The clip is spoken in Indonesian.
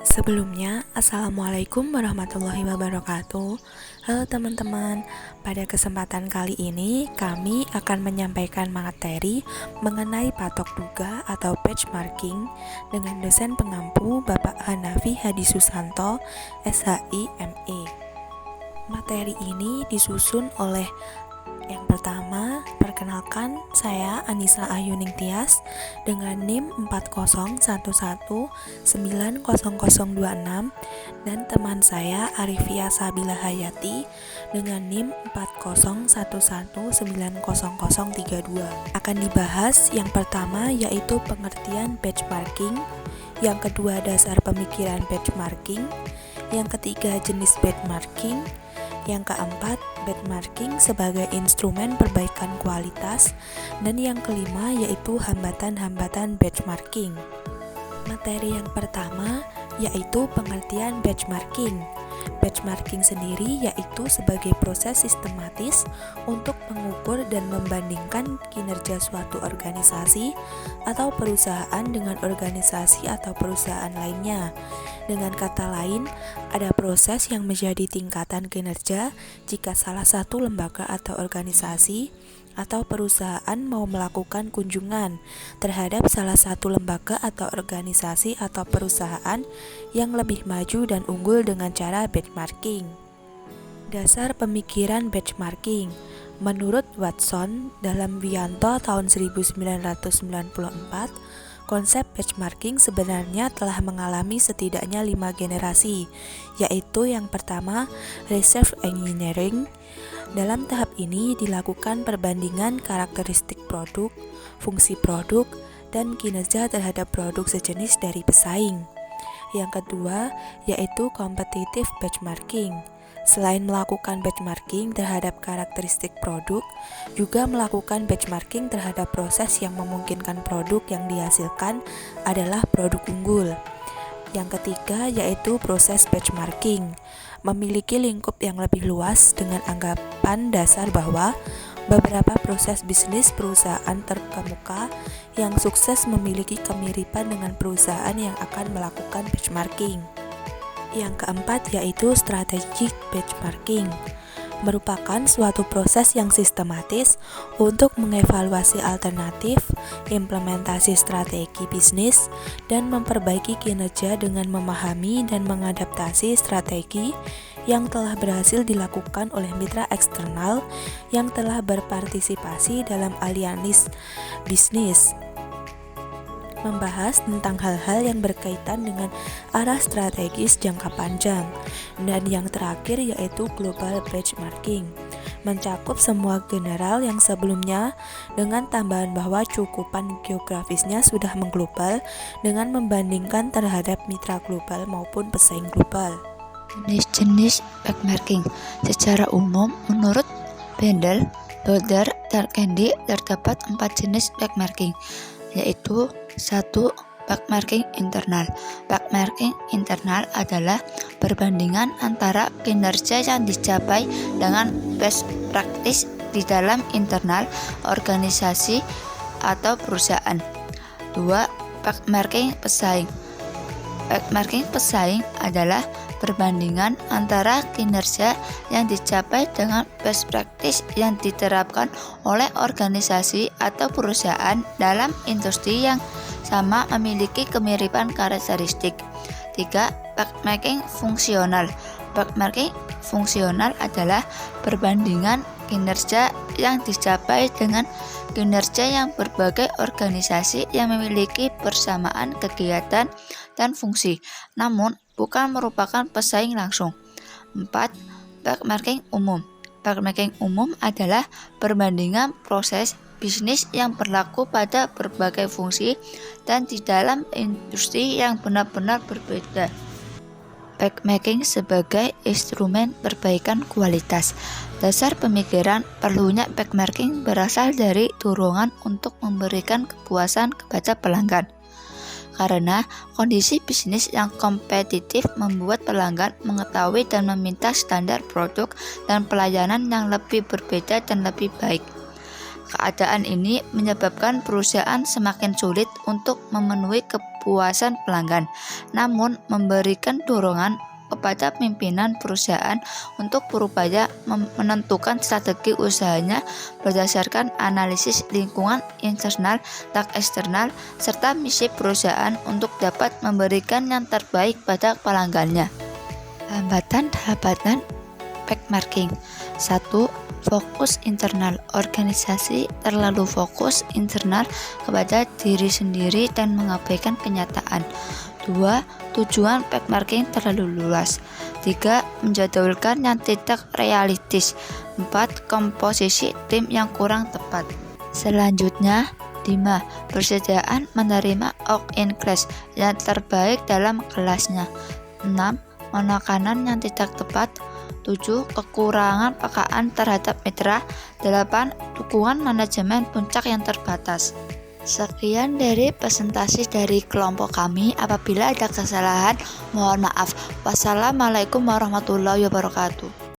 Sebelumnya, Assalamualaikum warahmatullahi wabarakatuh. Halo teman-teman, pada kesempatan kali ini kami akan menyampaikan materi mengenai patok duga atau benchmarking dengan dosen pengampu Bapak Hanafi Hadi Susanto, SHI ME. Materi ini disusun oleh yang pertama, perkenalkan saya Anissa Ayuning Tias dengan NIM 4011900026 dan teman saya Arifia Sabila Hayati dengan NIM 4011900032. Akan dibahas yang pertama yaitu pengertian benchmarking, yang kedua dasar pemikiran benchmarking, yang ketiga jenis benchmarking, yang keempat, benchmarking sebagai instrumen perbaikan kualitas, dan yang kelima yaitu hambatan-hambatan benchmarking. Materi yang pertama yaitu pengertian benchmarking. Benchmarking sendiri yaitu sebagai proses sistematis untuk mengukur dan membandingkan kinerja suatu organisasi atau perusahaan dengan organisasi atau perusahaan lainnya. Dengan kata lain, ada proses yang menjadi tingkatan kinerja jika salah satu lembaga atau organisasi atau perusahaan mau melakukan kunjungan terhadap salah satu lembaga atau organisasi atau perusahaan yang lebih maju dan unggul dengan cara benchmarking. Dasar pemikiran benchmarking. Menurut Watson dalam Wiyanto tahun 1994, konsep benchmarking sebenarnya telah mengalami setidaknya 5 generasi, yaitu yang pertama, research engineering. Dalam tahap ini dilakukan perbandingan karakteristik produk, fungsi produk, dan kinerja terhadap produk sejenis dari pesaing. Yang kedua, yaitu competitive benchmarking. Selain melakukan benchmarking terhadap karakteristik produk, juga melakukan benchmarking terhadap proses yang memungkinkan produk yang dihasilkan adalah produk unggul. Yang ketiga yaitu proses benchmarking, memiliki lingkup yang lebih luas dengan anggapan dasar bahwa beberapa proses bisnis perusahaan terkemuka yang sukses memiliki kemiripan dengan perusahaan yang akan melakukan benchmarking. Yang keempat yaitu strategic benchmarking, merupakan suatu proses yang sistematis untuk mengevaluasi alternatif, implementasi strategi bisnis, dan memperbaiki kinerja dengan memahami dan mengadaptasi strategi yang telah berhasil dilakukan oleh mitra eksternal yang telah berpartisipasi dalam aliansi bisnis. Membahas tentang hal-hal yang berkaitan dengan arah strategis jangka panjang. Dan yang terakhir yaitu global benchmarking, mencakup semua general yang sebelumnya dengan tambahan bahwa cukupan geografisnya sudah mengglobal dengan membandingkan terhadap mitra global maupun pesaing global. Jenis-jenis benchmarking. Secara umum, menurut Bendel, Loader, dan Candy terdapat 4 jenis benchmarking, yaitu 1. Benchmarking internal. Benchmarking internal adalah perbandingan antara kinerja yang dicapai dengan best practice di dalam internal organisasi atau perusahaan. 2. Benchmarking pesaing. Benchmarking pesaing adalah perbandingan antara kinerja yang dicapai dengan best practice yang diterapkan oleh organisasi atau perusahaan dalam industri yang sama memiliki kemiripan karakteristik. 3. Benchmarking fungsional. Benchmarking fungsional adalah perbandingan kinerja yang dicapai dengan kinerja yang berbagai organisasi yang memiliki persamaan kegiatan dan fungsi, namun bukan merupakan pesaing langsung. 4. Benchmarking umum. Benchmarking umum adalah perbandingan proses bisnis yang berlaku pada berbagai fungsi dan di dalam industri yang benar-benar berbeda. Benchmarking sebagai instrumen perbaikan kualitas. Dasar pemikiran perlunya benchmarking berasal dari dorongan untuk memberikan kepuasan kepada pelanggan. Karena kondisi bisnis yang kompetitif membuat pelanggan mengetahui dan meminta standar produk dan pelayanan yang lebih berbeda dan lebih baik. Keadaan ini menyebabkan perusahaan semakin sulit untuk memenuhi kepuasan pelanggan, namun memberikan dorongan kepada pimpinan perusahaan untuk berupaya menentukan strategi usahanya berdasarkan analisis lingkungan internal dan eksternal serta misi perusahaan untuk dapat memberikan yang terbaik pada pelanggannya. Hambatan benchmarking. 1. Fokus internal. Organisasi terlalu fokus internal kepada diri sendiri dan mengabaikan kenyataan. 2. Tujuan benchmarking terlalu luas. 3. Menjadwalkan yang tidak realistis. 4. Komposisi tim yang kurang tepat. Selanjutnya 5. Persediaan menerima walk-in class yang terbaik dalam kelasnya. 6. Penekanan yang tidak tepat. 7. Kekurangan pekaan terhadap mitra. 8. Dukungan manajemen puncak yang terbatas. Sekian dari presentasi dari kelompok kami. Apabila ada kesalahan, mohon maaf. Wassalamualaikum warahmatullahi wabarakatuh.